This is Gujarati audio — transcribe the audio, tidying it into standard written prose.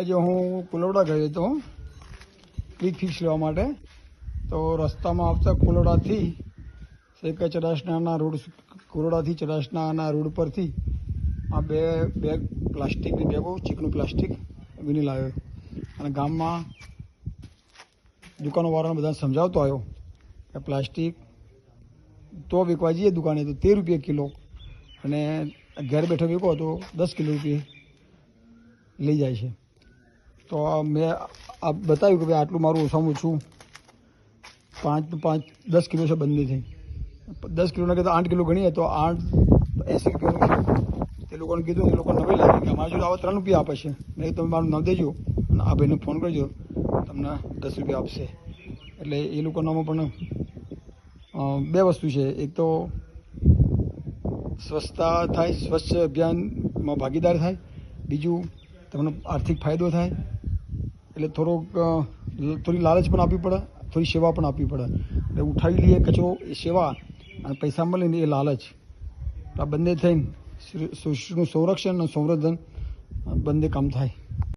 આજે હું કુલોડા ગયો હતો ક્વિક ફિક્સ લેવા માટે. તો રસ્તામાં આવતા કુલોડાથી ચડાસનાના રોડ, કુલોડાથી ચડાસનાના રોડ પરથી આ બે બેગ પ્લાસ્ટિકની બેગો, ચીકણું પ્લાસ્ટિક વિની લાવ્યો અને ગામમાં દુકાનોવાળાને બધાને સમજાવતો આવ્યો કે પ્લાસ્ટિક તો વેચવા જઈએ દુકાને તો 13 રૂપિયા કિલો અને ઘેર બેઠો વેચો તો 10 કિલો રૂપિયા લઈ જાય છે. તો મેં આ બતાવ્યું કે ભાઈ આટલું મારું ઓછામાં ઓછું 10 કિલો છે બંને થઈ. 10 કિલોના કીધું 8 કિલો ગણીએ તો 80 રૂપિયાનું છે. તે લોકોને કીધું, એ લોકો નવાઈ લાગી કે અમારા જોડે આવા 3 રૂપિયા આપે છે. મેં તમે મારું નામ દેજો અને આ ભાઈને ફોન કરજો, તમને 10 રૂપિયા આપશે. એટલે એ લોકોનામાં પણ બે વસ્તુ છે. એક તો સ્વચ્છતા થાય, સ્વચ્છ અભિયાનમાં ભાગીદાર થાય. બીજું તમને આર્થિક ફાયદો થાય. એટલે થોડી લાલચ પણ આપવી પડે, થોડી સેવા પણ આપવી પડે. એટલે ઉઠાવી લઈએ કચરો એ સેવા અને પૈસા મળે ને એ લાલચ. આ બંને થઈને સૃષ્ટિનું સંરક્ષણ અને સંવર્ધન બંને કામ થાય.